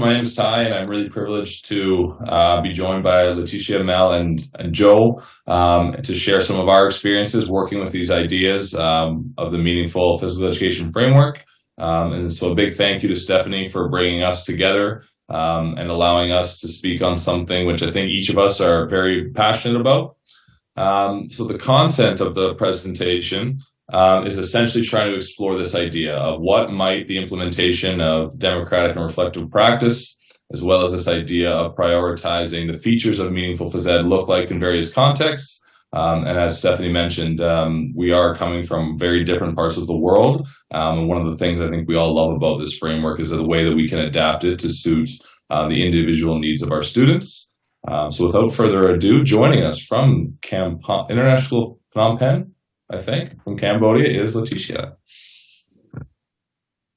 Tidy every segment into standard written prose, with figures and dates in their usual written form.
My name is Ty, and I'm really privileged to be joined by Leticia, Mel, and Joe to share some of our experiences working with these ideas of the Meaningful Physical Education Framework. And so a big thank you to Stephanie for bringing us together and allowing us to speak on something which I think each of us are very passionate about. So the content of the presentation is essentially trying to explore this idea of what might the implementation of democratic and reflective practice, as well as this idea of prioritizing the features of meaningful phys ed look like in various contexts. And as Stephanie mentioned, we are coming from very different parts of the world. And one of the things I think we all love about this framework is the way that we can adapt it to suit the individual needs of our students. So without further ado, joining us from International Phnom Penh, I think, from Cambodia, is Leticia.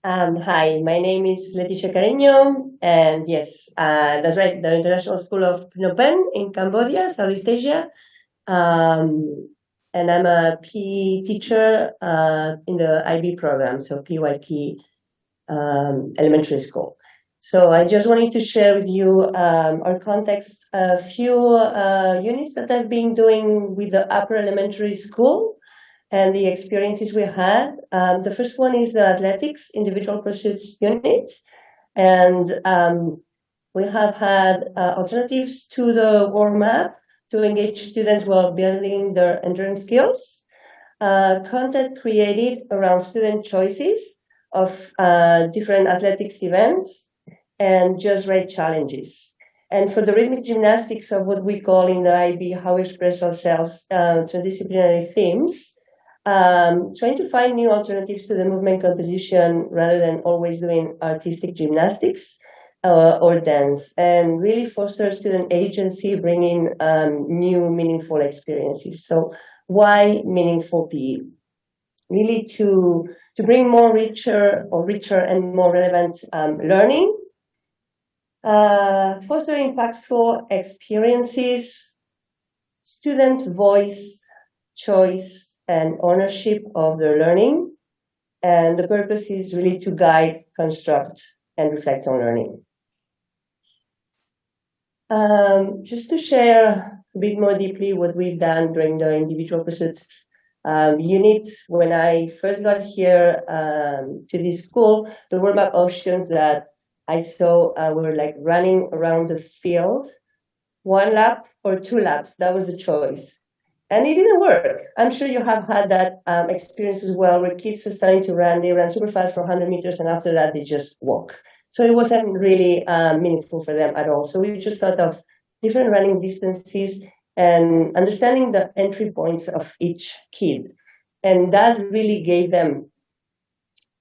Hi, my name is Leticia Cariño, and yes, that's right, the International School of Phnom Penh in Cambodia, Southeast Asia. And I'm a PE teacher in the IB program, so PYP elementary school. So I just wanted to share with you our context, a few units that I've been doing with the upper elementary school and the experiences we had. The first one is the athletics individual pursuits unit. And we have had alternatives to the warm-up to engage students while building their endurance skills. Content created around student choices of different athletics events and just right challenges. And for the rhythmic gymnastics of what we call in the IB, how we express ourselves, transdisciplinary themes, trying to find new alternatives to the movement composition rather than always doing artistic gymnastics or dance, and really foster student agency, bringing new meaningful experiences. So why meaningful PE? Really to bring more richer and more relevant learning, foster impactful experiences, student voice, choice, and ownership of their learning. And the purpose is really to guide, construct, and reflect on learning. Just to share a bit more deeply what we've done during the individual pursuits unit. When I first got here to this school, the warm-up options that I saw were like running around the field, 1 lap or 2 laps. That was the choice. And it didn't work. I'm sure you have had that experience as well, where kids are starting to run, they ran super fast for 100 meters, and after that, they just walk. So it wasn't really meaningful for them at all. So we just thought of different running distances and understanding the entry points of each kid. And that really gave them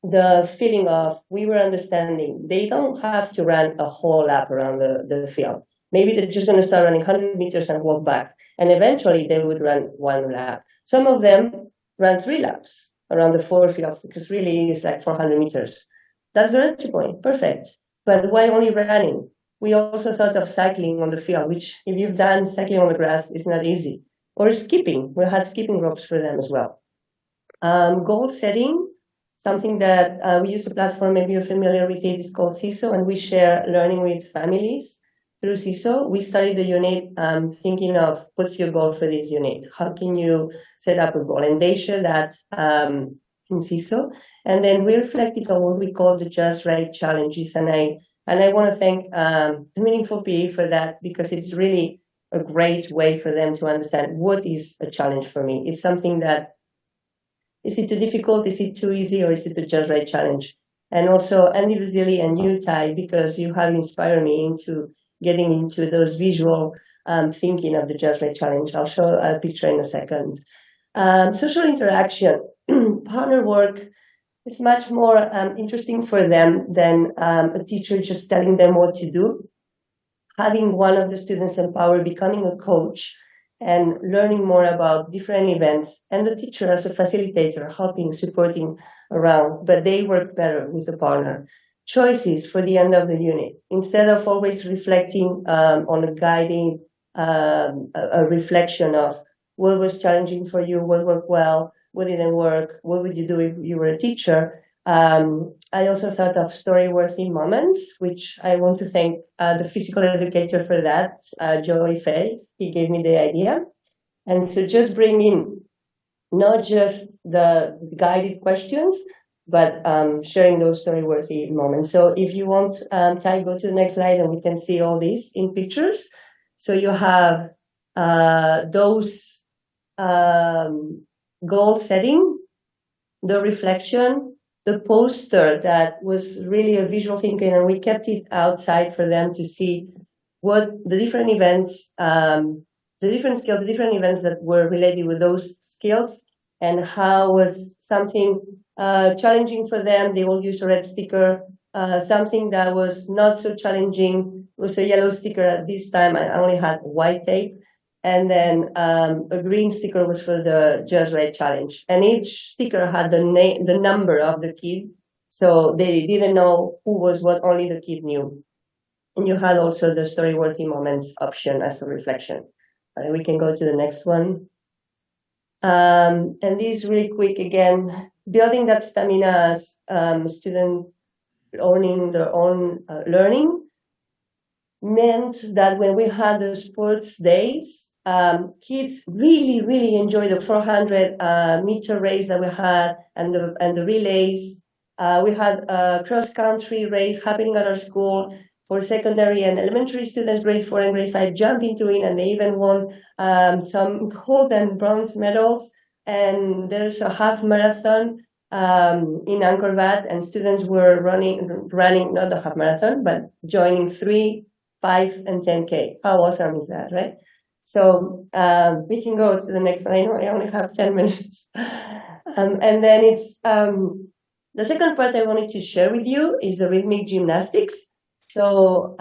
the feeling of, we were understanding, they don't have to run a whole lap around the field. Maybe they're just going to start running 100 meters and walk back. And eventually they would run 1 lap. Some of them ran 3 laps around the 4 fields, because really it's like 400 meters. That's the entry point, perfect. But why only running? We also thought of cycling on the field, which if you've done cycling on the grass, is not easy. Or skipping, we had skipping ropes for them as well. Goal setting, something that we use a platform, maybe you're familiar with it, it's called CISO, and we share learning with families through CISO. We started the unit thinking of, what's your goal for this unit? How can you set up a goal? And they share that in CISO. And then we reflected on what we call the Just Right challenges. And I want to thank Meaningful PE for that, because it's really a great way for them to understand what is a challenge for me. It's something that, is it too difficult? Is it too easy? Or is it a Just Right challenge? And also Andy Vasili and you, Ty, because you have inspired me into getting into those visual thinking of the Just Right challenge. I'll show a picture in a second. Social interaction, partner work is much more interesting for them than a teacher just telling them what to do. Having one of the students empowered, becoming a coach, and learning more about different events, and the teacher as a facilitator, helping, supporting around, but they work better with the partner. Choices for the end of the unit. Instead of always reflecting on a guiding, a reflection of what was challenging for you, what worked well, what didn't work, what would you do if you were a teacher, I also thought of story-worthy moments, which I want to thank the physical educator for that, Joey Fay. He gave me the idea. And so just bring in not just the guided questions, but sharing those story-worthy moments. So if you want, Ty, go to the next slide and we can see all these in pictures. So you have those goal setting, the reflection, the poster that was really a visual thinking, and we kept it outside for them to see what the different events, the different skills, the different events that were related with those skills, and how was something challenging for them. They will use a red sticker. Something that was not so challenging was a yellow sticker. At this time, I only had white tape. And then a green sticker was for the Just Right challenge. And each sticker had the name, the number of the kid. So they didn't know who was what, only the kid knew. And you had also the story-worthy moments option as a reflection. We can go to the next one. And this really quick, again, building that stamina as students owning their own learning meant that when we had the sports days, kids really enjoyed the 400-meter race that we had and the relays. We had a cross-country race happening at our school for secondary and elementary students, grade 4 and grade 5, jump into it, and they even won some gold and bronze medals. And there's a half marathon in Angkor Wat, and students were running not the half marathon, but joining 3, 5, and 10K. How awesome is that, right? So we can go to the next one. I know I only have 10 minutes. And then it's the second part I wanted to share with you is the rhythmic gymnastics. So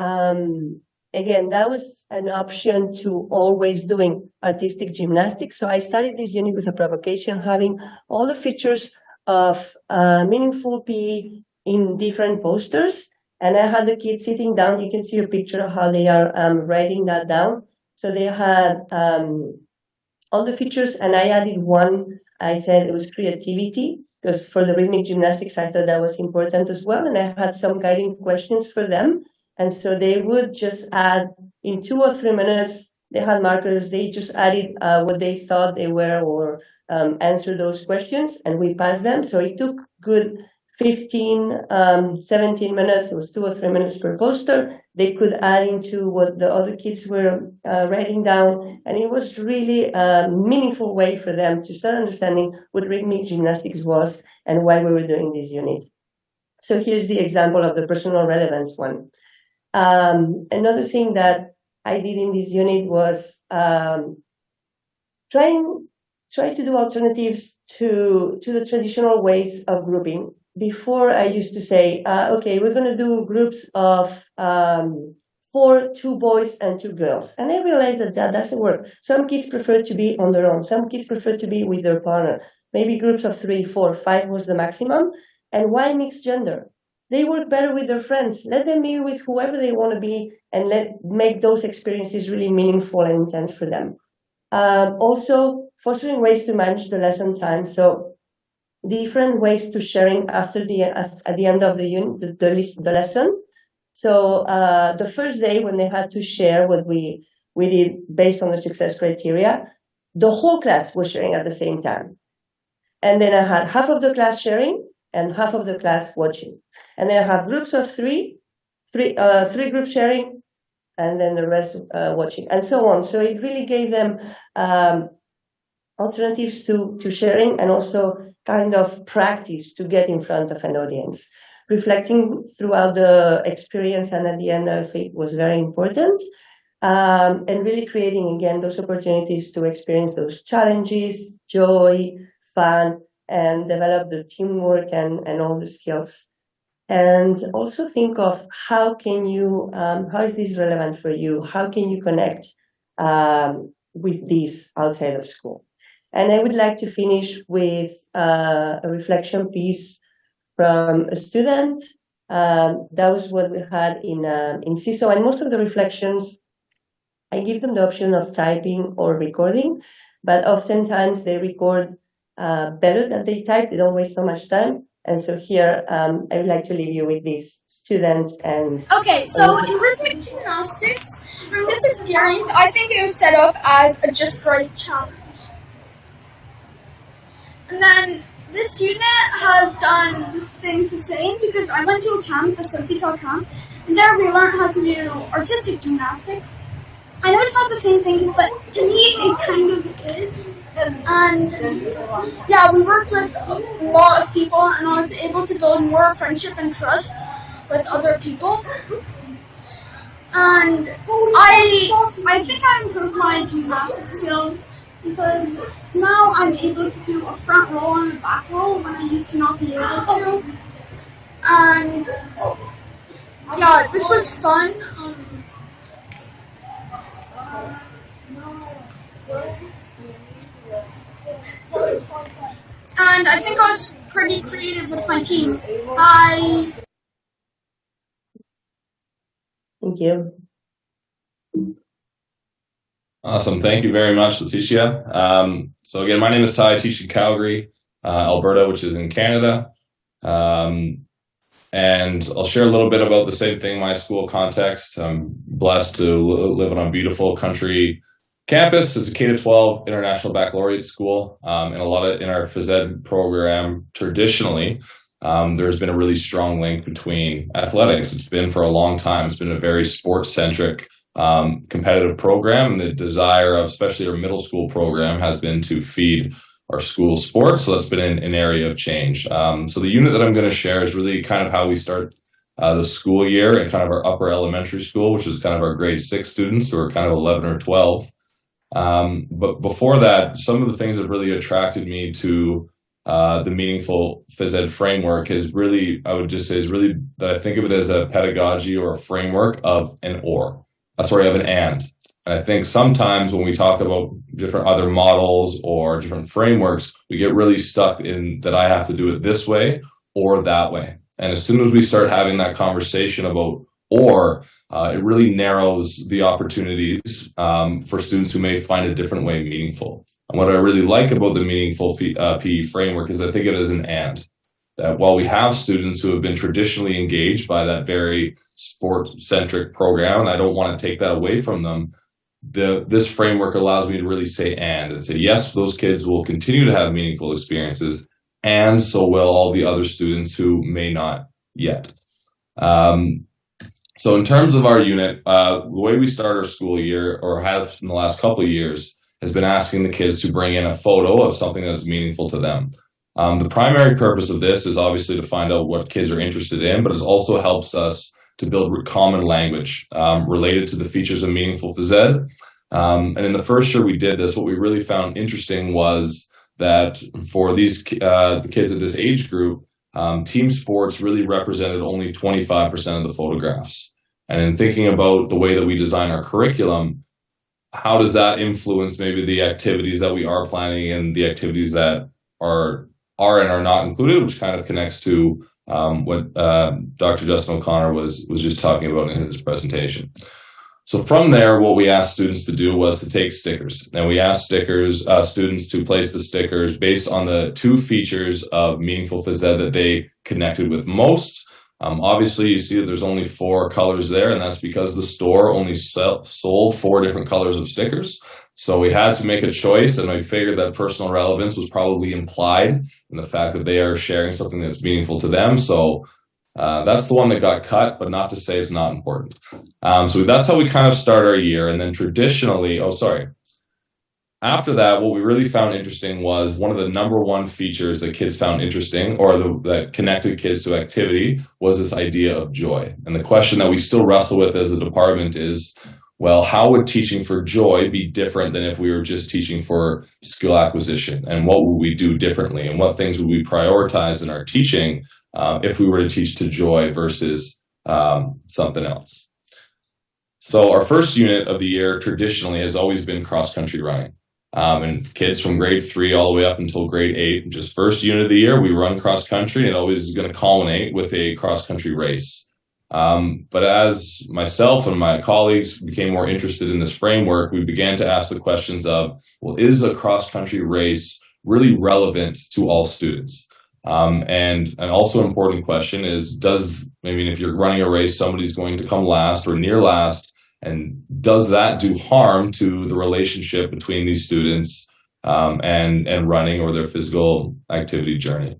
again, that was an option to always doing artistic gymnastics. So I started this unit with a provocation, having all the features of meaningful PE in different posters. And I had the kids sitting down. You can see a picture of how they are writing that down. So they had all the features, and I added one. I said it was creativity, because for the rhythmic gymnastics, I thought that was important as well. And I had some guiding questions for them. And so they would just add in 2 or 3 minutes, they had markers, they just added what they thought they were or answer those questions, and we passed them. So it took good 15, 17 minutes. It was 2 or 3 minutes per poster. They could add into what the other kids were writing down. And it was really a meaningful way for them to start understanding what rhythmic gymnastics was and why we were doing this unit. So here's the example of the personal relevance one. Another thing that I did in this unit was try to do alternatives to the traditional ways of grouping. Before, I used to say, okay, we're going to do groups of 4, 2 boys and 2 girls. And I realized that that doesn't work. Some kids prefer to be on their own. Some kids prefer to be with their partner. Maybe groups of 3, 4, 5 was the maximum. And why mixed gender? They work better with their friends. Let them be with whoever they want to be, and make those experiences really meaningful and intense for them. Also, fostering ways to manage the lesson time. So different ways to sharing at the end of the unit, the lesson. So the first day when they had to share what we did based on the success criteria, the whole class was sharing at the same time. And then I had half of the class sharing and half of the class watching. And then I have groups of three groups sharing, and then the rest watching, and so on. So it really gave them alternatives to sharing, and also kind of practice to get in front of an audience. Reflecting throughout the experience and at the end of it was very important. And really creating, again, those opportunities to experience those challenges, joy, fun, and develop the teamwork and all the skills. And also think of how is this relevant for you? How can you connect with this outside of school? And I would like to finish with a reflection piece from a student. That was what we had in CISO. And most of the reflections, I give them the option of typing or recording, but oftentimes they record better than they type. They don't waste so much time. And so here, I would like to leave you with these students and... Okay, so in rhythmic gymnastics, from this experience, I think it was set up as a just right challenge. And then this unit has done things the same because I went to a camp, the Sofitel camp, and there we learned how to do artistic gymnastics. I know it's not the same thing, but to me it kind of is. And yeah, we worked with a lot of people, and I was able to build more friendship and trust with other people. And I think I improved my gymnastic skills because now I'm able to do a front roll and a back roll when I used to not be able to. And yeah, this was fun. And I think I was pretty creative with my team. Thank you. Awesome. Thank you very much, Leticia. So again, my name is Ty. I teach in Calgary, Alberta, which is in Canada. And I'll share a little bit about the same thing in my school context. I'm blessed to live on a beautiful country campus. It's a K-12 international baccalaureate school. And a lot of in our phys ed program, traditionally, there's been a really strong link between athletics. It's been for a long time. It's been a very sports-centric competitive program. And the desire of, especially our middle school program, has been to feed our school sports. So that's been an area of change. So the unit that I'm going to share is really kind of how we start the school year in kind of our upper elementary school, which is kind of our grade 6 students who are kind of 11 or 12. But before that, some of the things that really attracted me to the meaningful phys ed framework is really, I would just say, is really that I think of it as a pedagogy or a framework of an or. Sorry, of an and. And I think sometimes when we talk about different other models or different frameworks, we get really stuck in that I have to do it this way or that way. And as soon as we start having that conversation about or, it really narrows the opportunities for students who may find a different way meaningful. And what I really like about the meaningful PE framework is I think it is an and. That while we have students who have been traditionally engaged by that very sport-centric program, and I don't want to take that away from them, this framework allows me to really say and say, yes, those kids will continue to have meaningful experiences, and so will all the other students who may not yet. So in terms of our unit, the way we start our school year, or have in the last couple of years, has been asking the kids to bring in a photo of something that is meaningful to them. The primary purpose of this is obviously to find out what kids are interested in, but it also helps us to build common language related to the features of meaningful phys ed. And in the first year we did this, what we really found interesting was that for these the kids at this age group, team sports really represented only 25% of the photographs. And in thinking about the way that we design our curriculum, how does that influence maybe the activities that we are planning and the activities that are and are not included, which kind of connects to what Dr. Justin O'Connor was just talking about in his presentation. So from there, what we asked students to do was to take stickers. And we asked students to place the stickers based on the 2 features of meaningful phys ed that they connected with most. Obviously, you see that there's only 4 colors there, and that's because the store only sold 4 different colors of stickers. So we had to make a choice, and I figured that personal relevance was probably implied in the fact that they are sharing something that's meaningful to them. So that's the one that got cut, but not to say it's not important. So that's how we kind of start our year. And then traditionally, after that, what we really found interesting was one of the number 1 features that kids found interesting, or that connected kids to activity, was this idea of joy. And the question that we still wrestle with as a department is, well, how would teaching for joy be different than if we were just teaching for skill acquisition? And what would we do differently? And what things would we prioritize in our teaching if we were to teach to joy versus something else? So our first unit of the year traditionally has always been cross-country running. And kids from grade 3 all the way up until grade 8, just first unit of the year, we run cross-country, and it always is going to culminate with a cross-country race. But as myself and my colleagues became more interested in this framework, we began to ask the questions of, well, is a cross-country race really relevant to all students? And an also important question is, if you're running a race, somebody's going to come last or near last, and does that do harm to the relationship between these students and running or their physical activity journey?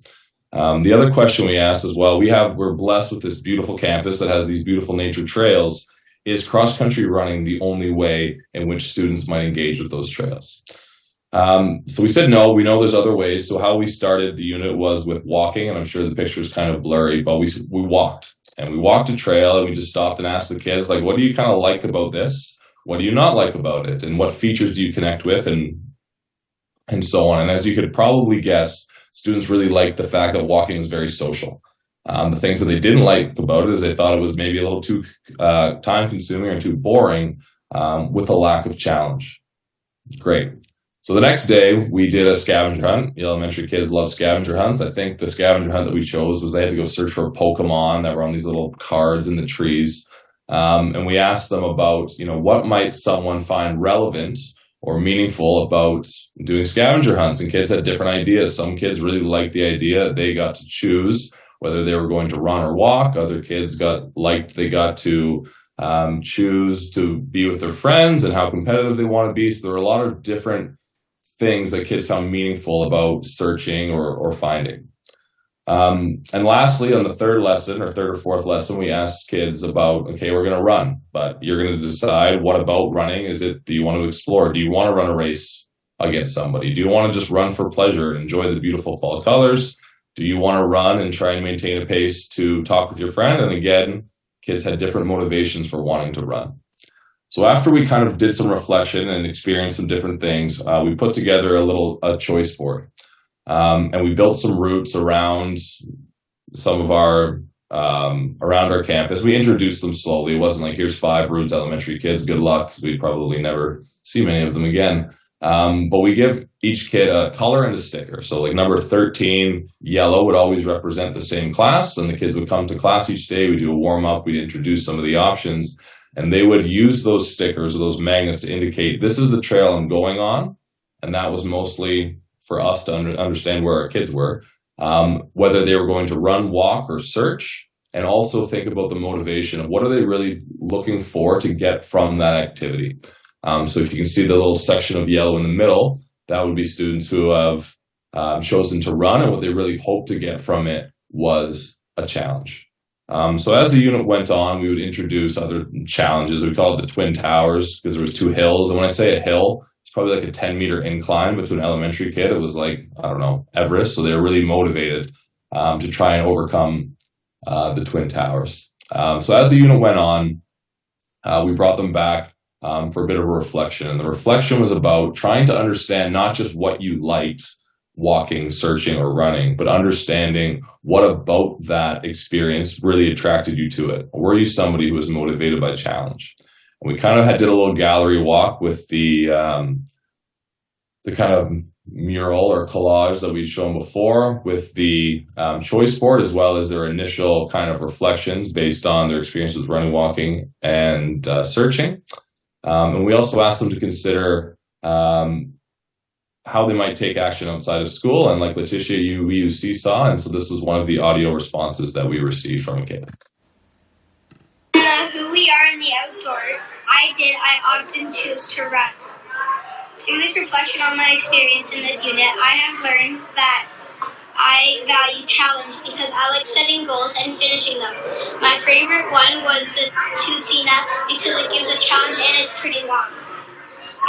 The other question we asked as well, we're blessed with this beautiful campus that has these beautiful nature trails. Is cross-country running the only way in which students might engage with those trails? So we said no, we know there's other ways. So how we started the unit was with walking, and I'm sure the picture is kind of blurry, but we walked. And we walked a trail, and we just stopped and asked the kids, like, what do you kind of like about this? What do you not like about it? And what features do you connect with? And so on. And as you could probably guess, students really liked the fact that walking was very social. The things that they didn't like about it is they thought it was maybe a little too time-consuming or too boring with a lack of challenge. Great. So the next day, we did a scavenger hunt. The elementary kids love scavenger hunts. I think the scavenger hunt that we chose was they had to go search for a Pokemon that were on these little cards in the trees. And we asked them about, what might someone find relevant or meaningful about doing scavenger hunts? And kids had different ideas. Some kids really liked the idea that they got to choose whether they were going to run or walk. Other kids they got to choose to be with their friends and how competitive they want to be. So there were a lot of different things that kids found meaningful about searching or finding. And lastly, on the third or fourth lesson, we asked kids about, okay, we're going to run, but you're going to decide what about running. Do you want to explore? Do you want to run a race against somebody? Do you want to just run for pleasure and enjoy the beautiful fall colors? Do you want to run and try and maintain a pace to talk with your friend? And again, kids had different motivations for wanting to run. So after we kind of did some reflection and experienced some different things, we put together a choice board. And we built some routes around some of our around our campus. We introduced them slowly. It wasn't like, here's 5 routes, elementary kids, good luck, because we'd probably never see many of them again. But we give each kid a color and a sticker. So like number 13, yellow, would always represent the same class, and the kids would come to class each day. We do a warm-up, we'd introduce some of the options, and they would use those stickers or those magnets to indicate, this is the trail I'm going on. And that was mostly for us to understand where our kids were, whether they were going to run, walk, or search, and also think about the motivation of what are they really looking for to get from that activity. So if you can see the little section of yellow in the middle, that would be students who have chosen to run, and what they really hoped to get from it was a challenge. So as the unit went on, we would introduce other challenges. We call it the Twin Towers, because there was 2 hills. And when I say a hill, probably like a 10-meter incline, but to an elementary kid, it was like, I don't know, Everest. So they were really motivated to try and overcome the Twin Towers. So as the unit went on, we brought them back for a bit of a reflection. And the reflection was about trying to understand not just what you liked walking, searching, or running, but understanding what about that experience really attracted you to it. Were you somebody who was motivated by challenge? We kind of did a little gallery walk with the kind of mural or collage that we'd shown before, with the choice board, as well as their initial kind of reflections based on their experiences with running, walking, and searching. And we also asked them to consider how they might take action outside of school. And like Leticia, we use Seesaw, and so this was one of the audio responses that we received from a kid. Who we are in the outdoors, I often choose to run. Through this reflection on my experience in this unit, I have learned that I value challenge because I like setting goals and finishing them. My favorite one was the Tusina because it gives a challenge and it's pretty long.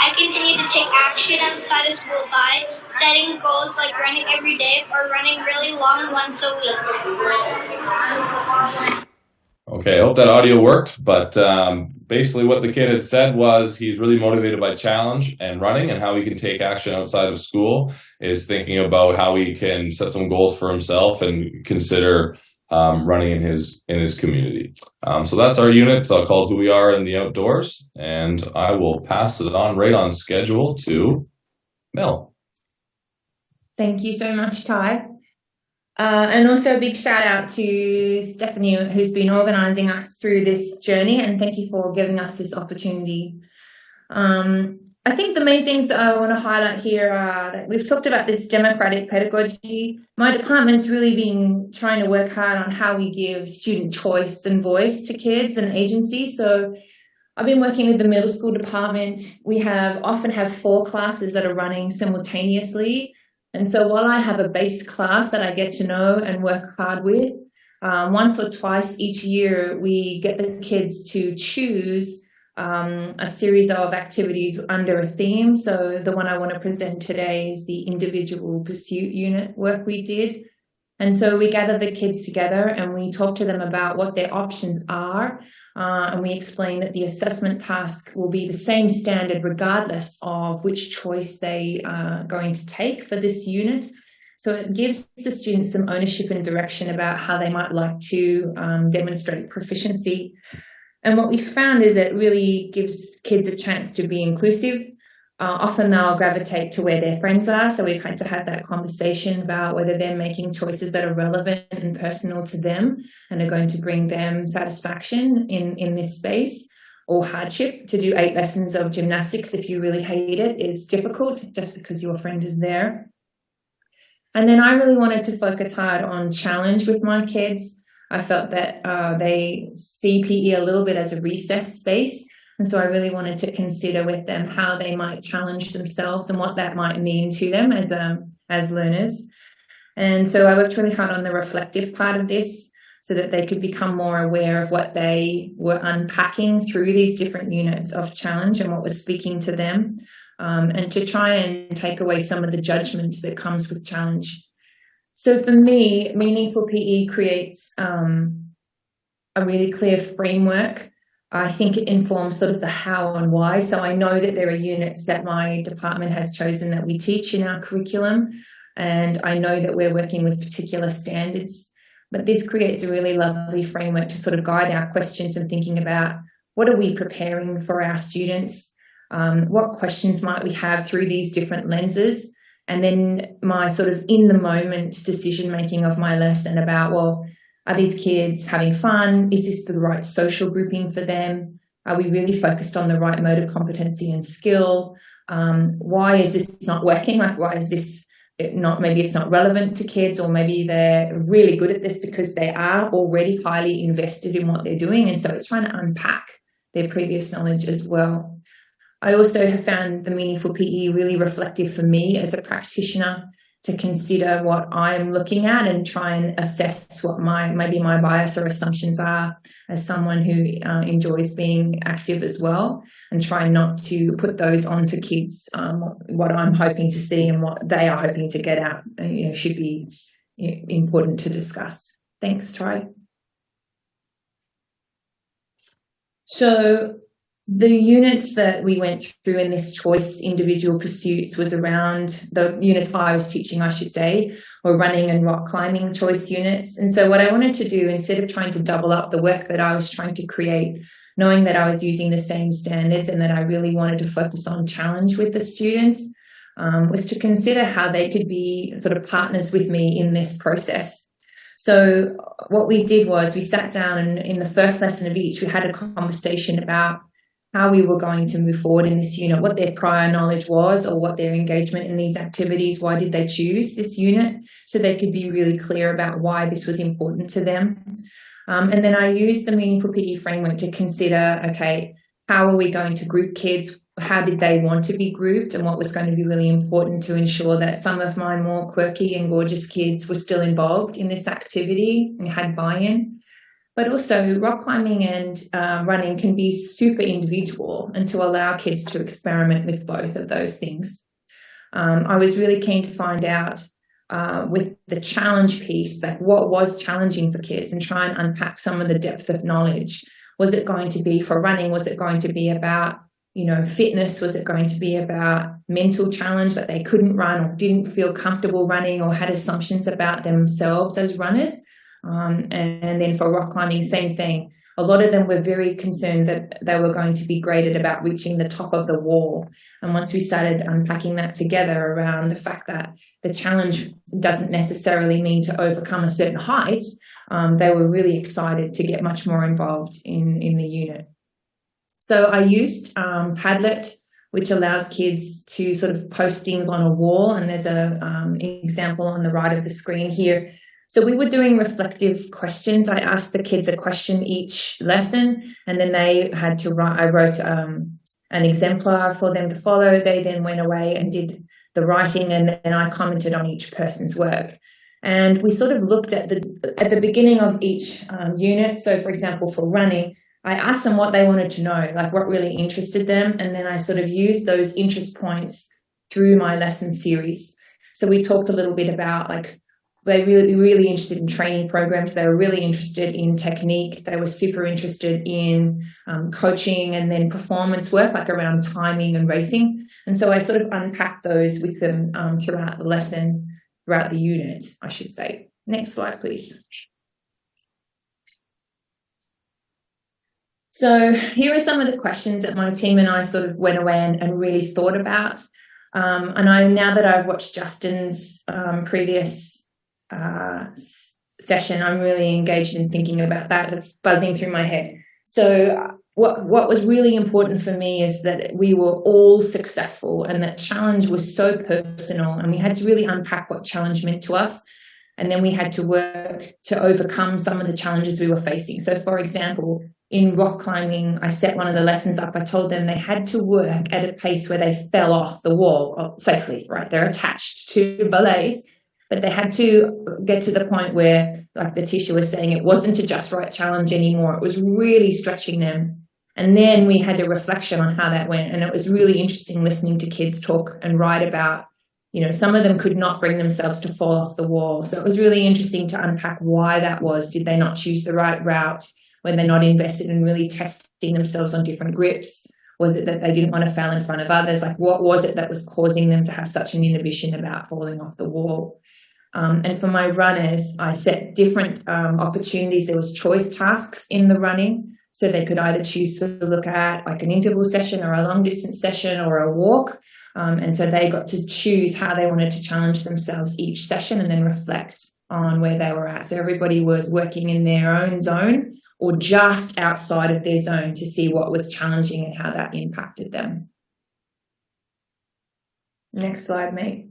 I continue to take action outside of school by setting goals like running every day or running really long once a week. Okay, I hope that audio worked, but basically what the kid had said was he's really motivated by challenge and running, and how he can take action outside of school is thinking about how he can set some goals for himself and consider running in his community. So that's our unit. It's called Who We Are in the Outdoors, and I will pass it on right on schedule to Mel. Thank you so much, Ty. And also a big shout out to Stephanie, who's been organising us through this journey, and thank you for giving us this opportunity. I think the main things that I want to highlight here are that we've talked about this democratic pedagogy. My department's really been trying to work hard on how we give student choice and voice to kids and agency. So I've been working with the middle school department. We often have 4 classes that are running simultaneously. And so while I have a base class that I get to know and work hard with, once or twice each year, we get the kids to choose a series of activities under a theme. So the one I want to present today is the individual pursuit unit work we did. And so we gather the kids together and we talk to them about what their options are. And we explain that the assessment task will be the same standard regardless of which choice they are going to take for this unit. So it gives the students some ownership and direction about how they might like to demonstrate proficiency. And what we found is it really gives kids a chance to be inclusive. Often they'll gravitate to where their friends are. So we've had to have that conversation about whether they're making choices that are relevant and personal to them and are going to bring them satisfaction in this space, or hardship. To do 8 lessons of gymnastics if you really hate it is difficult just because your friend is there. And then I really wanted to focus hard on challenge with my kids. I felt that they see PE a little bit as a recess space. And so I really wanted to consider with them how they might challenge themselves and what that might mean to them as learners. And so I worked really hard on the reflective part of this so that they could become more aware of what they were unpacking through these different units of challenge and what was speaking to them, and to try and take away some of the judgment that comes with challenge. So for me, Meaningful PE creates a really clear framework. I think it informs sort of the how and why. So I know that there are units that my department has chosen that we teach in our curriculum, and I know that we're working with particular standards. But this creates a really lovely framework to sort of guide our questions and thinking about what are we preparing for our students? What questions might we have through these different lenses? And then my sort of in the moment decision making of my lesson about, well, are these kids having fun? Is this the right social grouping for them? Are we really focused on the right motor competency and skill? Why is this not working? Like, why is this not, maybe it's not relevant to kids, or maybe they're really good at this because they are already highly invested in what they're doing. And so it's trying to unpack their previous knowledge as well. I also have found the Meaningful PE really reflective for me as a practitioner to consider what I'm looking at and try and assess what maybe my bias or assumptions are as someone who enjoys being active as well, and try not to put those onto kids. What I'm hoping to see and what they are hoping to get out, should be important to discuss. Thanks, Ty. So the units that we went through in this choice individual pursuits was around the units I was teaching, I should say, or running and rock climbing choice units. And so what I wanted to do, instead of trying to double up the work that I was trying to create, knowing that I was using the same standards and that I really wanted to focus on challenge with the students, was to consider how they could be sort of partners with me in this process. So what we did was we sat down, and in the first lesson of each, we had a conversation about how we were going to move forward in this unit, what their prior knowledge was or what their engagement in these activities, why did they choose this unit, so they could be really clear about why this was important to them. And then I used the Meaningful PE framework to consider, okay, how are we going to group kids? How did they want to be grouped, and what was going to be really important to ensure that some of my more quirky and gorgeous kids were still involved in this activity and had buy-in. But also rock climbing and running can be super individual, and to allow kids to experiment with both of those things. I was really keen to find out with the challenge piece, like what was challenging for kids, and try and unpack some of the depth of knowledge. Was it going to be for running? Was it going to be about, fitness? Was it going to be about mental challenge, that they couldn't run or didn't feel comfortable running or had assumptions about themselves as runners? And then for rock climbing, same thing. A lot of them were very concerned that they were going to be graded about reaching the top of the wall. And once we started unpacking that together around the fact that the challenge doesn't necessarily mean to overcome a certain height, they were really excited to get much more involved in the unit. So I used Padlet, which allows kids to sort of post things on a wall, and there's an example on the right of the screen here. So we were doing reflective questions. I asked the kids a question each lesson, and then they had to write. I wrote an exemplar for them to follow. They then went away and did the writing, and then I commented on each person's work. And we sort of looked at the beginning of each unit. So, for example, for running, I asked them what they wanted to know, like what really interested them, and then I sort of used those interest points through my lesson series. So we talked a little bit about, like, they really interested in training programs. They were really interested in technique. They were super interested in coaching and then performance work, like around timing and racing. And so I sort of unpacked those with them throughout the lesson, throughout the unit, I should say. Next slide, please. So here are some of the questions that my team and I sort of went away and really thought about. And now that I've watched Justin's previous session, I'm really engaged in thinking about that. That's buzzing through my head. So what was really important for me is that we were all successful, and that challenge was so personal, and we had to really unpack what challenge meant to us. And then we had to work to overcome some of the challenges we were facing. So, for example, in rock climbing, I set one of the lessons up. I told them they had to work at a pace where they fell off the wall safely, right? They're attached to belays, but they had to get to the point where, like Leticia was saying, it wasn't a just right challenge anymore. It was really stretching them. And then we had a reflection on how that went. And it was really interesting listening to kids talk and write about, some of them could not bring themselves to fall off the wall. So it was really interesting to unpack why that was. Did they not choose the right route when they're not invested in really testing themselves on different grips? Was it that they didn't want to fail in front of others? Like, what was it that was causing them to have such an inhibition about falling off the wall? And for my runners, I set different opportunities. There was choice tasks in the running. So they could either choose to look at like an interval session or a long distance session or a walk. And so they got to choose how they wanted to challenge themselves each session and then reflect on where they were at. So everybody was working in their own zone or just outside of their zone to see what was challenging and how that impacted them. Next slide, mate.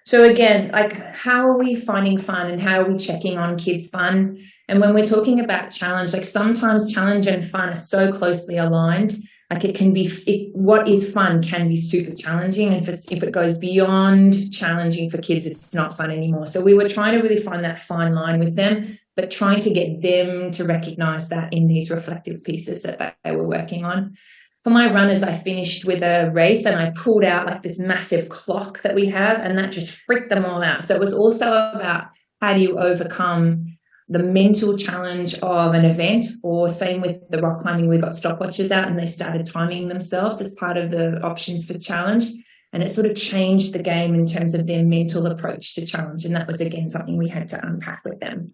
So again, like, how are we finding fun and how are we checking on kids' fun? And when we're talking about challenge, like, sometimes challenge and fun are so closely aligned. Like, it can be, what is fun can be super challenging. And if it goes beyond challenging for kids, it's not fun anymore. So we were trying to really find that fine line with them, but trying to get them to recognize that in these reflective pieces that they were working on. For my runners, I finished with a race and I pulled out like this massive clock that we have, and that just freaked them all out. So it was also about how do you overcome the mental challenge of an event, or same with the rock climbing, we got stopwatches out and they started timing themselves as part of the options for challenge. And it sort of changed the game in terms of their mental approach to challenge. And that was, again, something we had to unpack with them.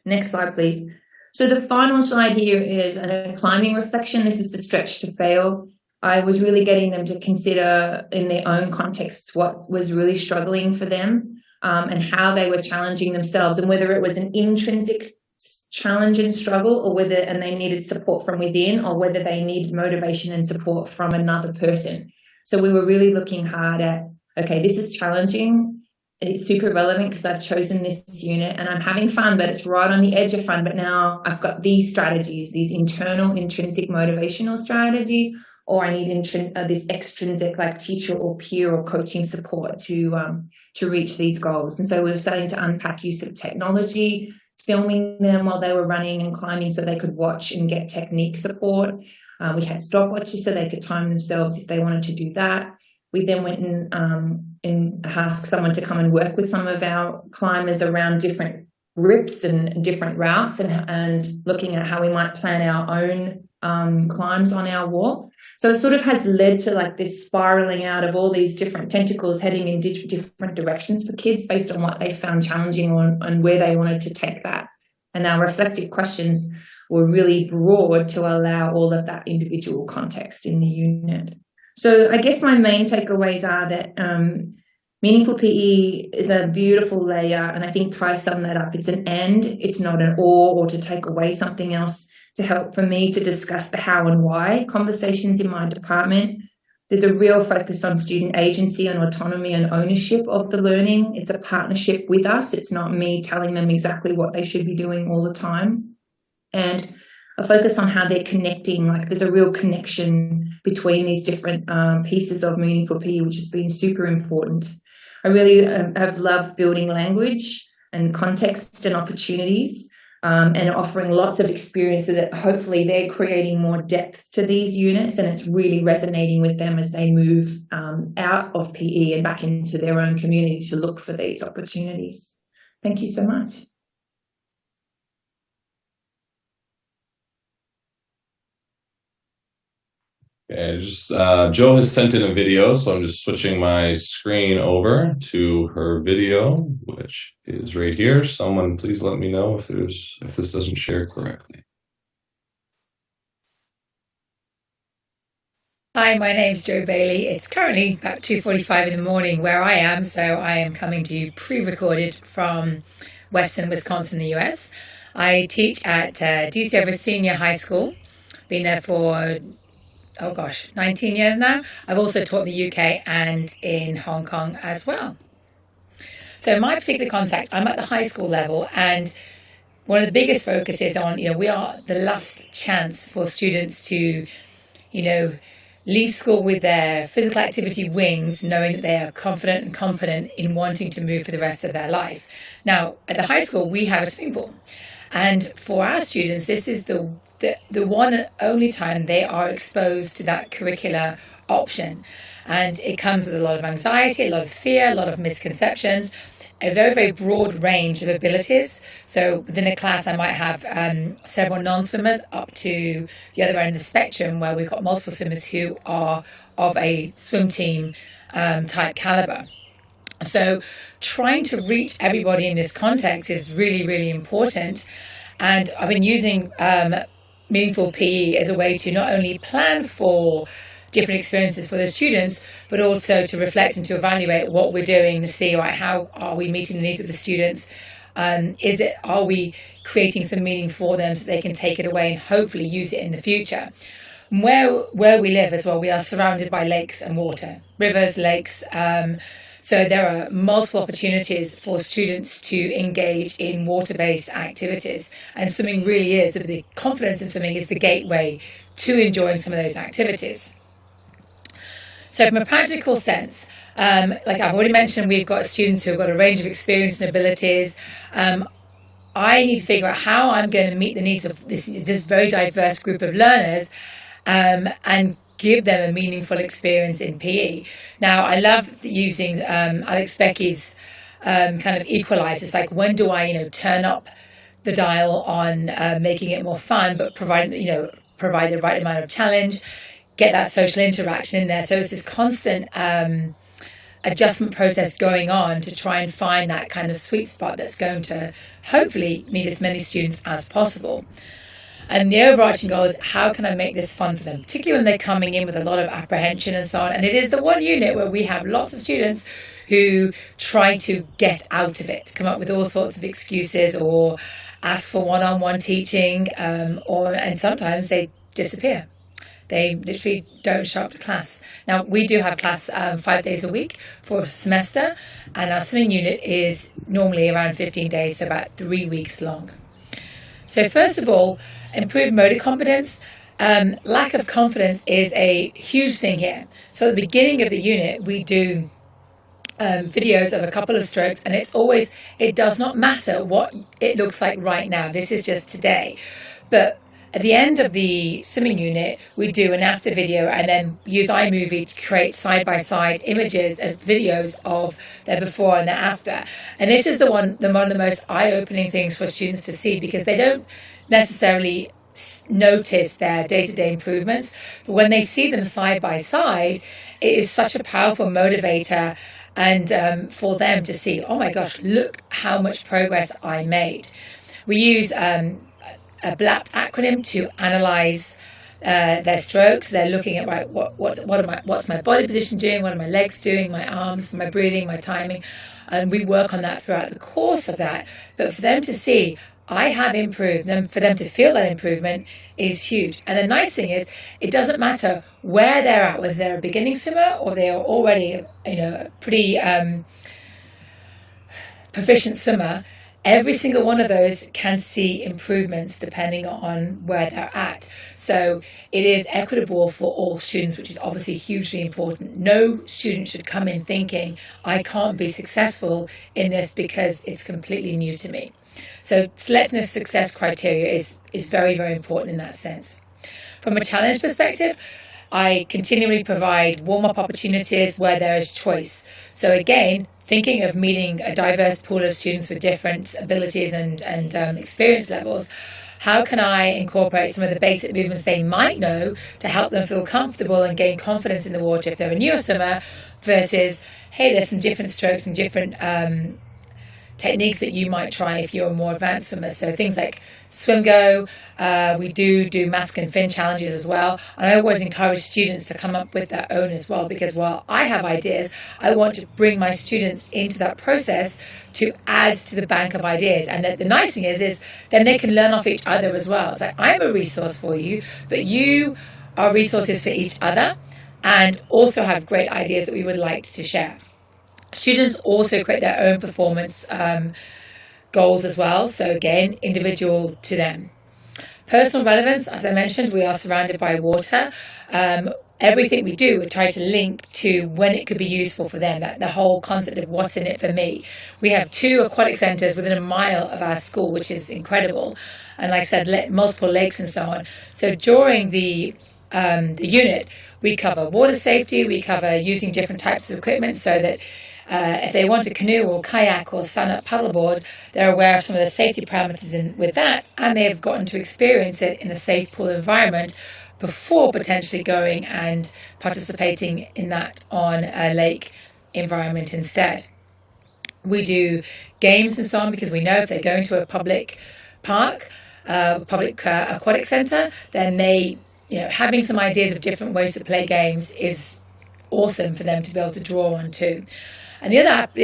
Next slide, please. So the final slide here is a climbing reflection. This is the stretch to fail. I was really getting them to consider in their own context what was really struggling for them, and how they were challenging themselves, and whether it was an intrinsic challenge and struggle, or and they needed support from within, or whether they needed motivation and support from another person. So we were really looking hard at, okay, this is challenging. It's super relevant because I've chosen this unit and I'm having fun, but it's right on the edge of fun. But now I've got these strategies, these internal intrinsic motivational strategies, or I need this extrinsic, like teacher or peer or coaching support to reach these goals. And so we were starting to unpack use of technology, filming them while they were running and climbing so they could watch and get technique support. We had stopwatches so they could time themselves if they wanted to do that. We then went and asked someone to come and work with some of our climbers around different grips and different routes, and looking at how we might plan our own climbs on our wall. So it sort of has led to like this spiraling out of all these different tentacles heading in different directions for kids based on what they found challenging and where they wanted to take that. And our reflective questions were really broad to allow all of that individual context in the unit. So I guess my main takeaways are that meaningful PE is a beautiful layer, and I think Ty summed that up. It's an and, it's not an or to take away something else. to help for me to discuss the how and why conversations in my department. There's a real focus on student agency and autonomy and ownership of the learning. It's a partnership with us. It's not me telling them exactly what they should be doing all the time. And a focus on how they're connecting, like there's a real connection between these different pieces of meaningful PE, which has been super important. I really have loved building language and context and opportunities, and offering lots of experiences that hopefully they're creating more depth to these units, and it's really resonating with them as they move out of PE and back into their own community to look for these opportunities. Thank you so much. Okay, Jo has sent in a video, so I'm just switching my screen over to her video, which is right here. Someone please let me know if this doesn't share correctly. Hi, my name's Jo Bailey. It's currently about 2:45 in the morning where I am, so I am coming to you pre-recorded from Western Wisconsin, the US. I teach at DC Everest Senior High School, been there for 19 years now. I've also taught in the UK and in Hong Kong as well. So in my particular context, I'm at the high school level, and one of the biggest focuses on, we are the last chance for students to, leave school with their physical activity wings, knowing that they are confident and competent in wanting to move for the rest of their life. Now, at the high school, we have a swimming pool. And for our students, this is the one and only time they are exposed to that curricular option. And it comes with a lot of anxiety, a lot of fear, a lot of misconceptions, a very, very broad range of abilities. So within a class, I might have several non-swimmers up to the other end of the spectrum, where we've got multiple swimmers who are of a swim team type caliber. So trying to reach everybody in this context is really, really important. And I've been using Meaningful PE as a way to not only plan for different experiences for the students, but also to reflect and to evaluate what we're doing to see, how are we meeting the needs of the students? Are we creating some meaning for them so they can take it away and hopefully use it in the future? Where we live as well, we are surrounded by lakes and water, rivers, lakes. So there are multiple opportunities for students to engage in water-based activities. And swimming really is, the confidence in swimming is the gateway to enjoying some of those activities. So from a practical sense, like I've already mentioned, we've got students who have got a range of experience and abilities. I need to figure out how I'm going to meet the needs of this very diverse group of learners and give them a meaningful experience in PE. Now, I love using Alex Becky's kind of equalizers, like when do I, turn up the dial on making it more fun, but provide the right amount of challenge, get that social interaction in there. So it's this constant adjustment process going on to try and find that kind of sweet spot that's going to hopefully meet as many students as possible. And the overarching goal is, how can I make this fun for them, particularly when they're coming in with a lot of apprehension and so on. And it is the one unit where we have lots of students who try to get out of it, come up with all sorts of excuses or ask for one-on-one teaching, and sometimes they disappear. They literally don't show up to class. Now, we do have class 5 days a week for a semester, and our swimming unit is normally around 15 days, so about 3 weeks long. So first of all, improved motor competence. Lack of confidence is a huge thing here. So at the beginning of the unit, we do videos of a couple of strokes, and it does not matter what it looks like right now. This is just today. But at the end of the swimming unit, we do an after video and then use iMovie to create side-by-side images and videos of their before and their after. And this is one of the most eye-opening things for students to see, because they don't necessarily notice their day-to-day improvements. But when they see them side-by-side, it is such a powerful motivator, and for them to see, oh my gosh, look how much progress I made. We use a BLAPT acronym to analyze their strokes. They're looking at, right, what's my body position doing, what are my legs doing, my arms, my breathing, my timing, and we work on that throughout the course of that. But for them to see, I have improved, and for them to feel that improvement is huge. And the nice thing is, it doesn't matter where they're at, whether they're a beginning swimmer or they are already, a pretty proficient swimmer. Every single one of those can see improvements depending on where they're at. So it is equitable for all students, which is obviously hugely important. No student should come in thinking, I can't be successful in this because it's completely new to me. So selecting the success criteria is very, very important in that sense. From a challenge perspective, I continually provide warm-up opportunities where there is choice. So again, thinking of meeting a diverse pool of students with different abilities and experience levels, how can I incorporate some of the basic movements they might know to help them feel comfortable and gain confidence in the water if they're a newer swimmer, versus, hey, there's some different strokes and different techniques that you might try if you're a more advanced swimmer. So things like swim go, we do mask and fin challenges as well. And I always encourage students to come up with their own as well, because while I have ideas, I want to bring my students into that process to add to the bank of ideas. And the nice thing is then they can learn off each other as well. It's like, I'm a resource for you, but you are resources for each other and also have great ideas that we would like to share. Students also create their own performance goals as well. So again, individual to them. Personal relevance, as I mentioned, we are surrounded by water. Everything we do, we try to link to when it could be useful for them. That the whole concept of what's in it for me. We have 2 aquatic centres within a mile of our school, which is incredible. And like I said, multiple lakes and so on. So during the unit, we cover water safety, we cover using different types of equipment so that if they want a canoe or kayak or stand-up paddleboard, they're aware of some of the safety parameters with that, and they've gotten to experience it in a safe pool environment before potentially going and participating in that on a lake environment instead. We do games and so on because we know if they're going to a public park, public aquatic centre, then having some ideas of different ways to play games is awesome for them to be able to draw on too. And the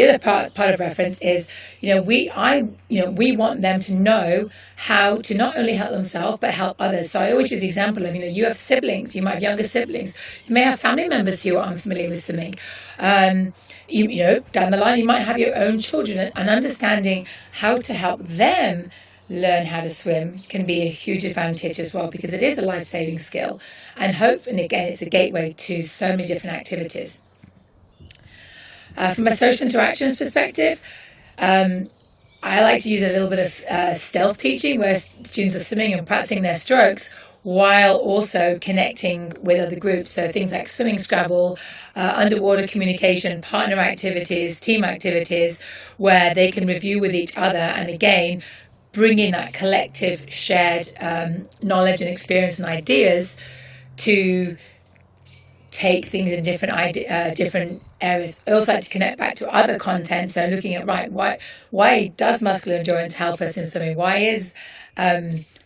other part of reference is, we want them to know how to not only help themselves but help others. So I always use the example of, you have siblings, you might have younger siblings, you may have family members who are unfamiliar with swimming. Down the line you might have your own children, and understanding how to help them learn how to swim can be a huge advantage as well, because it is a life-saving skill, and again, it's a gateway to so many different activities. From a social interactions perspective, I like to use a little bit of stealth teaching, where students are swimming and practicing their strokes while also connecting with other groups. So things like swimming Scrabble, underwater communication, partner activities, team activities, where they can review with each other, and again, bringing that collective shared knowledge and experience and ideas to take things in different areas. I also like to connect back to other content. So looking at, why does muscular endurance help us in swimming? Why is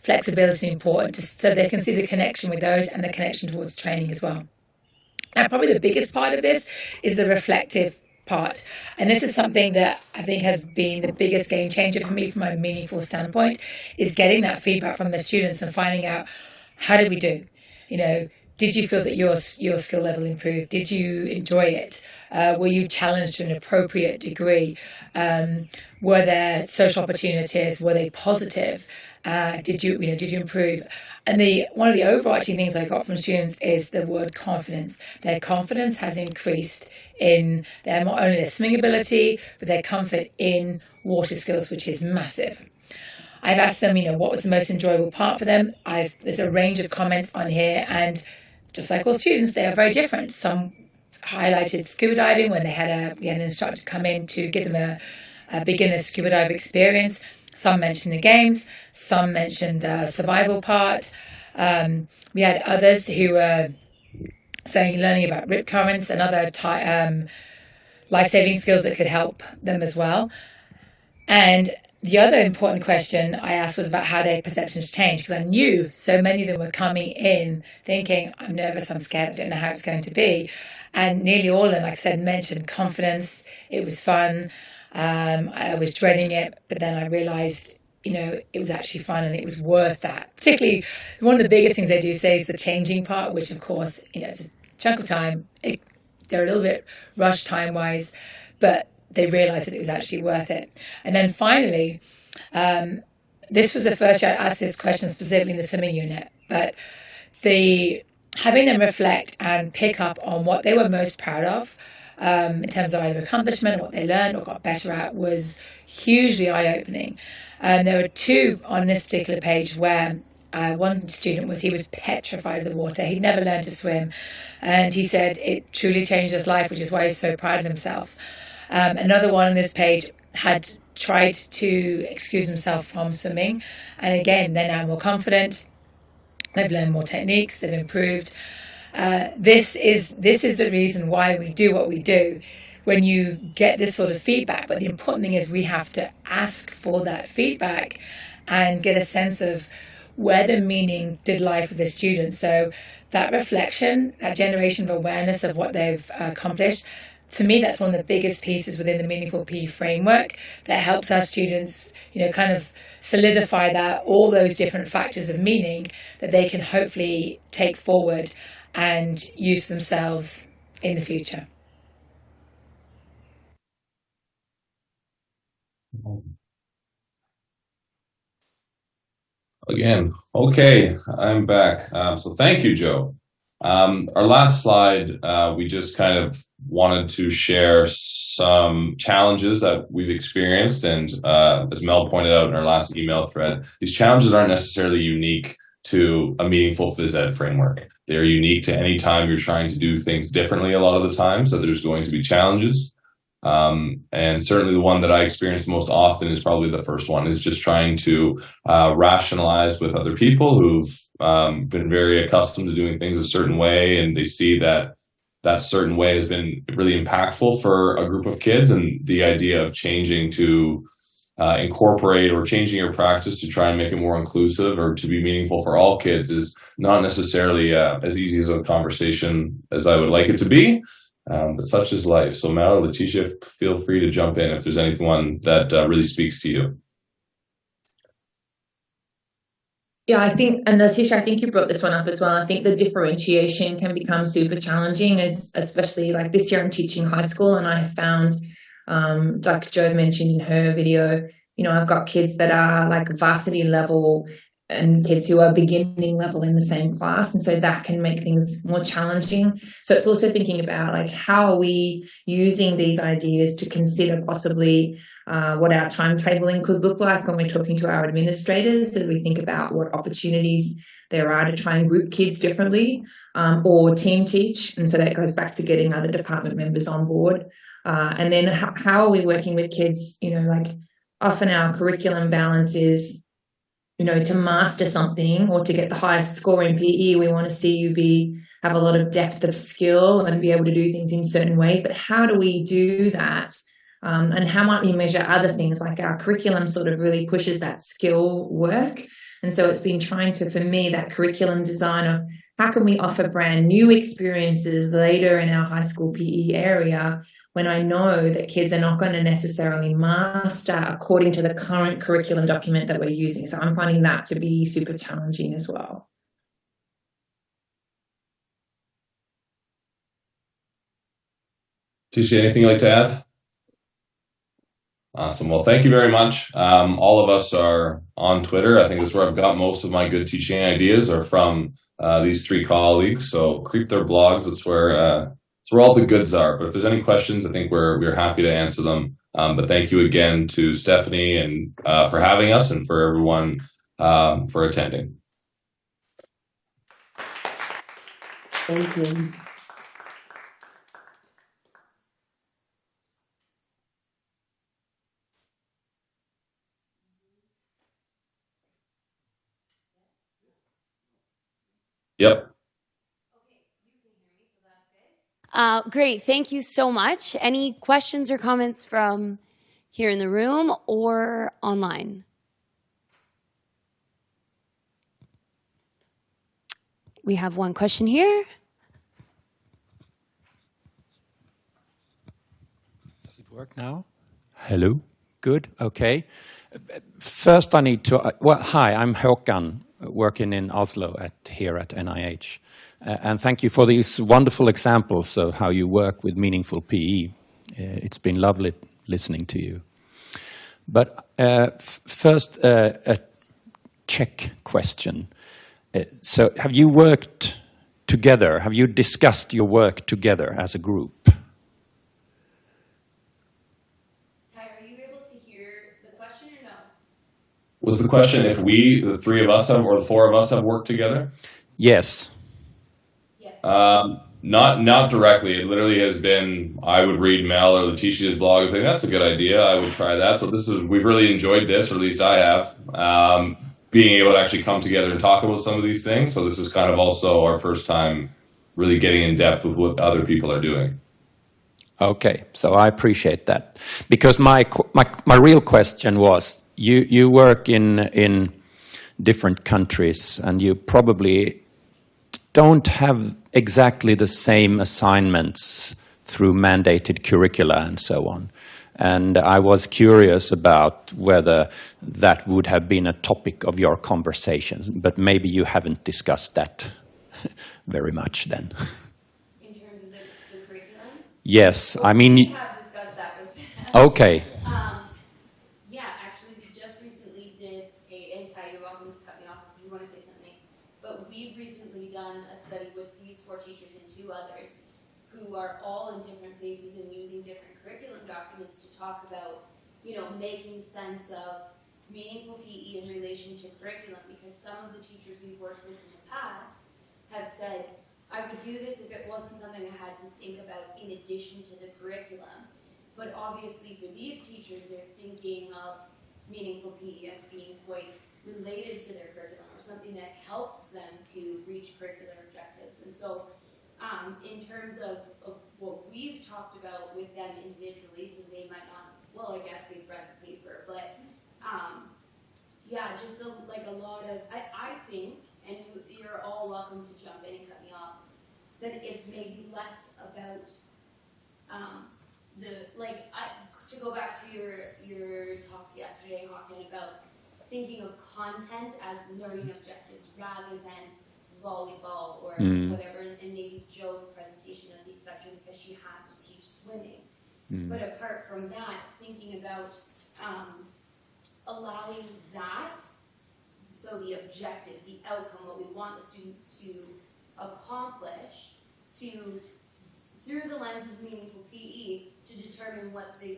flexibility important? So they can see the connection with those and the connection towards training as well. Now, probably the biggest part of this is the reflective part. And this is something that I think has been the biggest game changer for me from a meaningful standpoint, is getting that feedback from the students and finding out, how did we do? Did you feel that your skill level improved? Did you enjoy it? Were you challenged to an appropriate degree? Were there social opportunities? Were they positive? Did you improve? And one of the overarching things I got from students is the word confidence. Their confidence has increased in not only their swimming ability, but their comfort in water skills, which is massive. I've asked them, what was the most enjoyable part for them? There's a range of comments on here, and just like all students, they are very different. Some highlighted scuba diving when we had an instructor come in to give them a beginner scuba dive experience. Some mentioned the games, some mentioned the survival part. We had others who were learning about rip currents and other life-saving skills that could help them as well. And the other important question I asked was about how their perceptions changed, because I knew so many of them were coming in thinking, I'm nervous, I'm scared, I don't know how it's going to be. And nearly all of them, like I said, mentioned confidence. It was fun. I was dreading it, but then I realized it was actually fun and it was worth that. Particularly, one of the biggest things they do say is the changing part, which of course, it's a chunk of time. They're a little bit rushed time-wise, but they realized that it was actually worth it. And then finally, this was the first year I asked this question specifically in the swimming unit, but having them reflect and pick up on what they were most proud of, in terms of either accomplishment or what they learned or got better at, was hugely eye-opening. There were two on this particular page where one student he was petrified of the water. He'd never learned to swim. And he said it truly changed his life, which is why he's so proud of himself. Another one on this page had tried to excuse himself from swimming. And again, they're now more confident. They've learned more techniques. They've improved. This is the reason why we do what we do. When you get this sort of feedback, but the important thing is we have to ask for that feedback and get a sense of where the meaning did lie for the students. So that reflection, that generation of awareness of what they've accomplished, to me, that's one of the biggest pieces within the Meaningful PE framework that helps our students, kind of solidify that all those different factors of meaning that they can hopefully take forward and use themselves in the future. Again, okay, I'm back. So thank you, Joe. Our last slide, we just kind of wanted to share some challenges that we've experienced. And as Mel pointed out in our last email thread, these challenges aren't necessarily unique to a meaningful phys ed framework. They're unique to any time you're trying to do things differently a lot of the time. So there's going to be challenges. And certainly the one that I experience most often is probably the first one, is just trying to rationalize with other people who've been very accustomed to doing things a certain way, and they see that that certain way has been really impactful for a group of kids, and the idea of changing to incorporate or changing your practice to try and make it more inclusive or to be meaningful for all kids is not necessarily as easy as a conversation as I would like it to be. But such is life. So Mel, Leticia, feel free to jump in if there's anyone that really speaks to you. Yeah, and Leticia, I think you brought this one up as well. I think the differentiation can become super challenging, especially like this year I'm teaching high school, and I found, like Jo mentioned in her video, I've got kids that are like varsity level and kids who are beginning level in the same class. And so that can make things more challenging. So it's also thinking about like, how are we using these ideas to consider possibly what our timetabling could look like when we're talking to our administrators, as we think about what opportunities there are to try and group kids differently, or team teach. And so that goes back to getting other department members on board. And then how are we working with kids? Like often our curriculum balance is, to master something or to get the highest score in PE, we want to see you have a lot of depth of skill and be able to do things in certain ways. But how do we do that? And how might we measure other things? Like our curriculum sort of really pushes that skill work. And so it's been trying to, for me, that curriculum design of how can we offer brand new experiences later in our high school PE area when I know that kids are not going to necessarily master according to the current curriculum document that we're using. So I'm finding that to be super challenging as well. Tisha, anything you'd like to add? Awesome. Well, thank you very much. All of us are on Twitter. I think that's where I've got most of my good teaching ideas are from these three colleagues. So creep their blogs. That's where all the goods are. But if there's any questions, I think we're happy to answer them. But thank you again to Stephanie and for having us, and for everyone for attending. Thank you. Yep. Great. Thank you so much. Any questions or comments from here in the room or online? We have one question here. Does it work now? Hello? Good, okay. First I need to, well, hi, I'm Håkan, working in Oslo here at NIH. And thank you for these wonderful examples of how you work with meaningful PE. It's been lovely listening to you. But first, a check question. So have you worked together? Have you discussed your work together as a group? Was the question if we, the three of us have, or the four of us have worked together? Yes. Not directly. It literally has been, I would read Mel or Leticia's blog and think, that's a good idea. I would try that. So we've really enjoyed this, or at least I have, being able to actually come together and talk about some of these things. So this is kind of also our first time really getting in depth with what other people are doing. Okay, so I appreciate that. Because my real question was, you work in different countries and you probably don't have exactly the same assignments through mandated curricula and so on. And I was curious about whether that would have been a topic of your conversations, but maybe you haven't discussed that very much then. In terms of the curriculum? Yes, I mean... We have discussed that with them. Okay. Yeah, actually, we just recently did and Ty, you're welcome to cut me off if you want to say something, but we've recently done a study with these 4 teachers and 2 others who are all in different places and using different curriculum documents to talk about, making sense of meaningful PE in relation to curriculum, because some of the teachers we've worked with in the past have said, I would do this if it wasn't something I had to think about in addition to the curriculum. But obviously for these teachers, they're thinking of meaningful PE as being quite related to their curriculum or something that helps them to reach curricular objectives. And so in terms of what we've talked about with them individually, so they might not, well, I guess they've read the paper, but yeah, just a lot of, I think, and you're all welcome to jump in and cut me off, that it's maybe less about to go back to your talk yesterday, Håkan, about thinking of content as learning objectives rather than volleyball or whatever, and maybe Joe's presentation as the exception because she has to teach swimming. But apart from that, thinking about allowing that, so the objective, the outcome, what we want the students to accomplish, through the lens of meaningful PE, to determine what the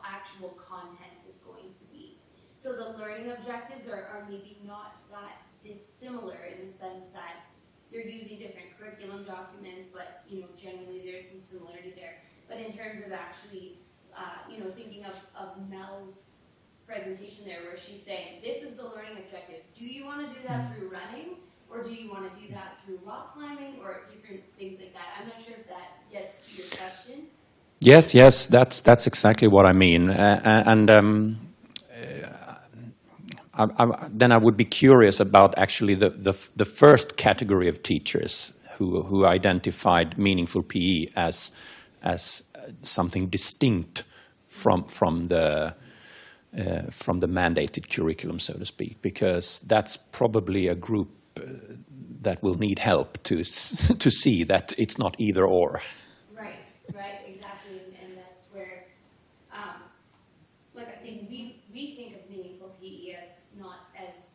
actual content is going to be. So the learning objectives are maybe not that dissimilar in the sense that they're using different curriculum documents, but generally there's some similarity there. But in terms of actually, thinking of Mel's presentation there, where she's saying, this is the learning objective. Do you want to do that through running? Or do you want to do that through rock climbing or different things like that? I'm not sure if that gets to your question. Yes, that's exactly what I mean. Then I would be curious about actually the first category of teachers who identified meaningful PE as something distinct from the mandated curriculum, so to speak, because that's probably a group that will need help to see that it's not either or. Right, exactly, and that's where, I think we think of meaningful PE as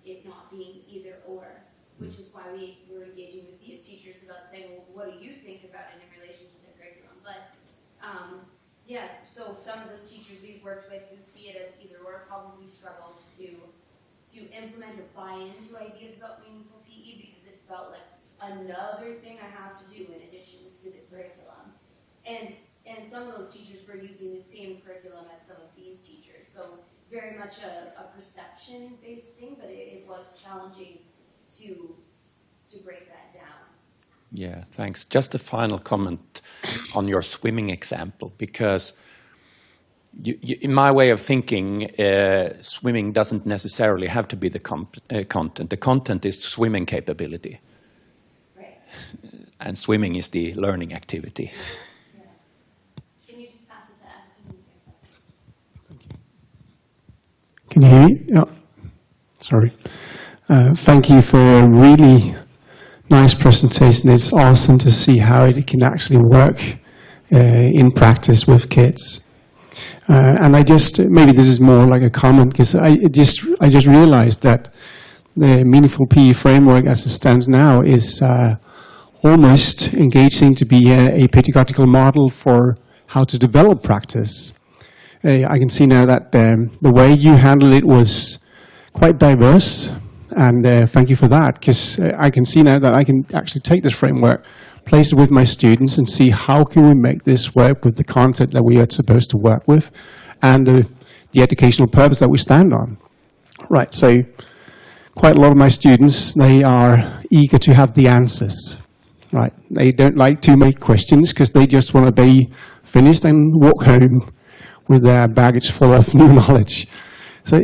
it not being either or, which is why we're engaging with these teachers about saying, well, what do you think about it in relation to the curriculum? But yes, so some of those teachers we've worked with who see it as either or probably struggled to implement or buy into ideas about meaningful PE because it felt like another thing I have to do in addition to the curriculum. And some of those teachers were using the same curriculum as some of these teachers. So very much a perception-based thing, but it was challenging to break that down. Yeah, thanks. Just a final comment on your swimming example, because in my way of thinking, swimming doesn't necessarily have to be the content. The content is swimming capability. Right. And swimming is the learning activity. Yeah. Can you just pass it to us? Thank you. Can you hear me? Yeah. Sorry. Thank you for a really nice presentation. It's awesome to see how it can actually work in practice with kids. And maybe this is more like a comment, because I just realized that the Meaningful PE framework as it stands now is almost engaging to be a pedagogical model for how to develop practice. I can see now that the way you handled it was quite diverse, and thank you for that, because I can see now that I can actually take this framework, place it with my students, and see how can we make this work with the content that we are supposed to work with, and the educational purpose that we stand on. Right, so quite a lot of my students, they are eager to have the answers. Right, they don't like to make questions because they just want to be finished and walk home with their baggage full of new knowledge. I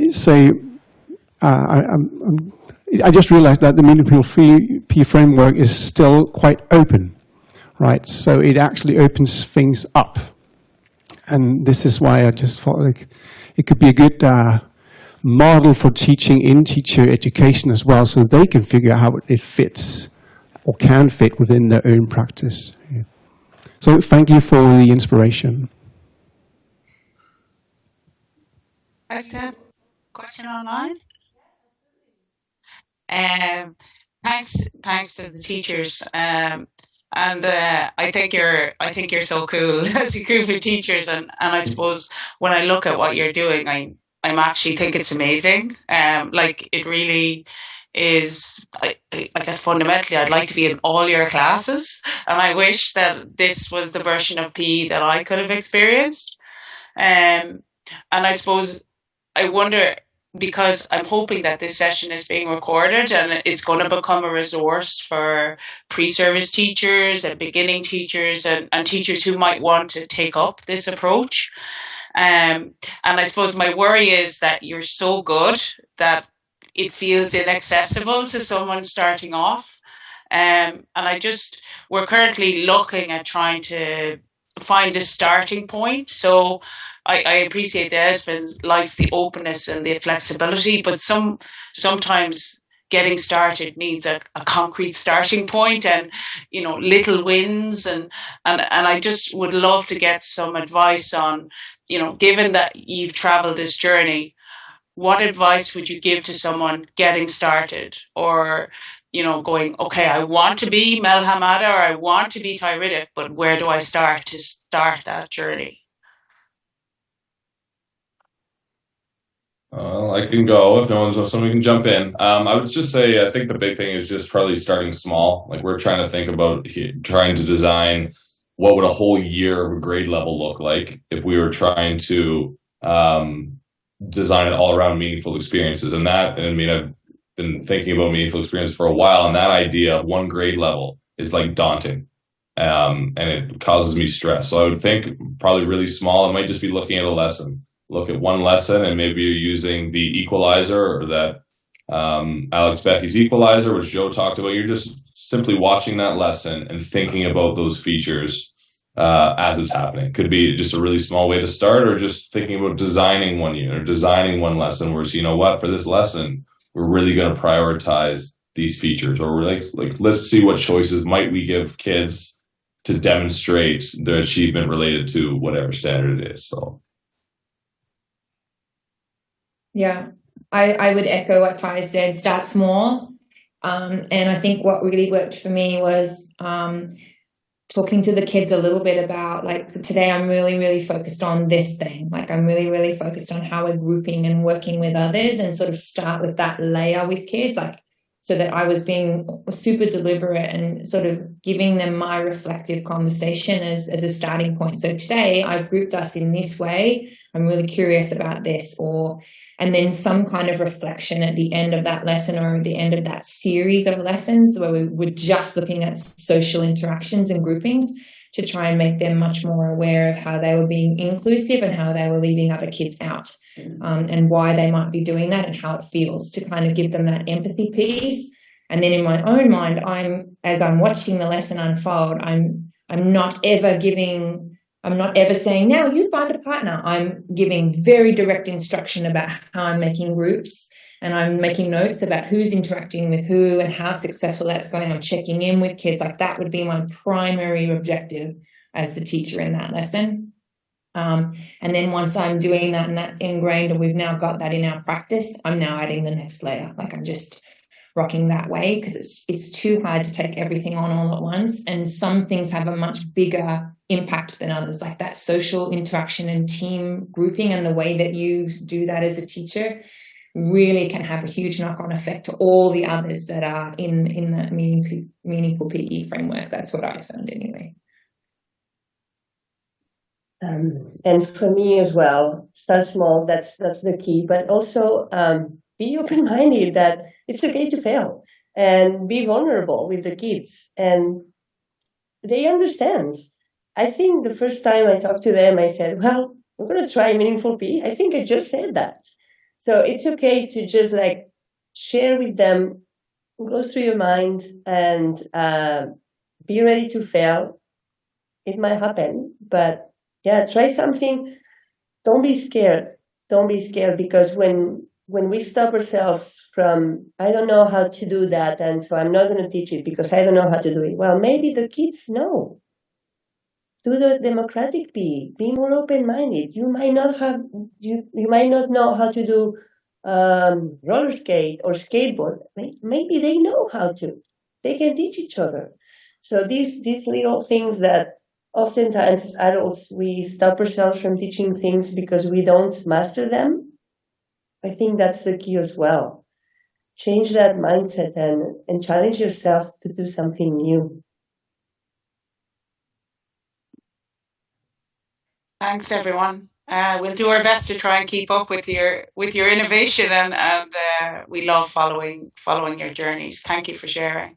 just realized that the Meaningful PE framework is still quite open, right? So it actually opens things up. And this is why I just thought like it could be a good model for teaching in teacher education as well, so they can figure out how it fits or can fit within their own practice. Yeah. So thank you for the inspiration. I said, question online. Thanks to the teachers, and I think you're so cool as a group of teachers, and I suppose when I look at what you're doing, I'm actually think it's amazing. Like it really is. I guess fundamentally, I'd like to be in all your classes, and I wish that this was the version of PE that I could have experienced. And I suppose I wonder, because I'm hoping that this session is being recorded and it's going to become a resource for pre-service teachers and beginning teachers and teachers who might want to take up this approach. And I suppose my worry is that you're so good that it feels inaccessible to someone starting off. And we're currently looking at trying to find a starting point. So I appreciate that Espen likes the openness and the flexibility, but sometimes getting started needs a concrete starting point and, little wins. And I just would love to get some advice on, given that you've traveled this journey, what advice would you give to someone getting started or, going, okay, I want to be Mel Hamada or I want to be Riddick, but where do I start to start that journey? I can go if somebody can jump in. I would just say, I think the big thing is just probably starting small. Like we're trying to think about trying to design what would a whole year of a grade level look like if we were trying to design it all around meaningful experiences. I've been thinking about meaningful experience for a while, and that idea of one grade level is like daunting. And it causes me stress. So I would think probably really small. It might just be looking at a lesson. Look at one lesson, and maybe you're using the equalizer or that Alex Becky's equalizer, which Joe talked about. You're just simply watching that lesson and thinking about those features as it's happening. Could be just a really small way to start, or just thinking about designing one unit or designing one lesson where it's, for this lesson, we're really going to prioritize these features, or we're like let's see what choices might we give kids to demonstrate their achievement related to whatever standard it is. So. Yeah, I would echo what Ty said, start small. And I think what really worked for me was talking to the kids a little bit about, like, today I'm really, really focused on this thing. Like, I'm really, really focused on how we're grouping and working with others, and sort of start with that layer with kids, like, so that I was being super deliberate and sort of giving them my reflective conversation as a starting point. So today I've grouped us in this way. I'm really curious about this, and then some kind of reflection at the end of that lesson or at the end of that series of lessons where we're just looking at social interactions and groupings to try and make them much more aware of how they were being inclusive and how they were leaving other kids out, and why they might be doing that and how it feels, to kind of give them that empathy piece. And then in my own mind, as I'm watching the lesson unfold, I'm not ever giving I'm not ever saying, now you find a partner. I'm giving very direct instruction about how I'm making groups, and I'm making notes about who's interacting with who and how successful that's going. I'm checking in with kids. Like, that would be my primary objective as the teacher in that lesson. And then once I'm doing that and that's ingrained and we've now got that in our practice, I'm now adding the next layer. Like, I'm just rocking that way, because it's too hard to take everything on all at once. And some things have a much bigger impact than others, like that social interaction and team grouping, and the way that you do that as a teacher really can have a huge knock-on effect to all the others that are in the meaningful PE framework. That's what I found anyway. And for me as well, start small, that's the key, but also be open-minded that it's okay to fail, and be vulnerable with the kids, and they understand. I think the first time I talked to them, I said, well, we're going to try meaningful PE. I think I just said that. So it's okay to just like share with them, go through your mind, and be ready to fail. It might happen, but yeah, try something. Don't be scared. Don't be scared, because when we stop ourselves from, I don't know how to do that, and so I'm not going to teach it because I don't know how to do it. Well, maybe the kids know. Do the democratic PE. Be more open-minded. You might not have, you might not know how to do roller skate or skateboard. Maybe they know how to. They can teach each other. So these little things that oftentimes as adults we stop ourselves from teaching things because we don't master them. I think that's the key as well. Change that mindset and challenge yourself to do something new. Thanks, everyone. We'll do our best to try and keep up with your innovation, and we love following your journeys. Thank you for sharing.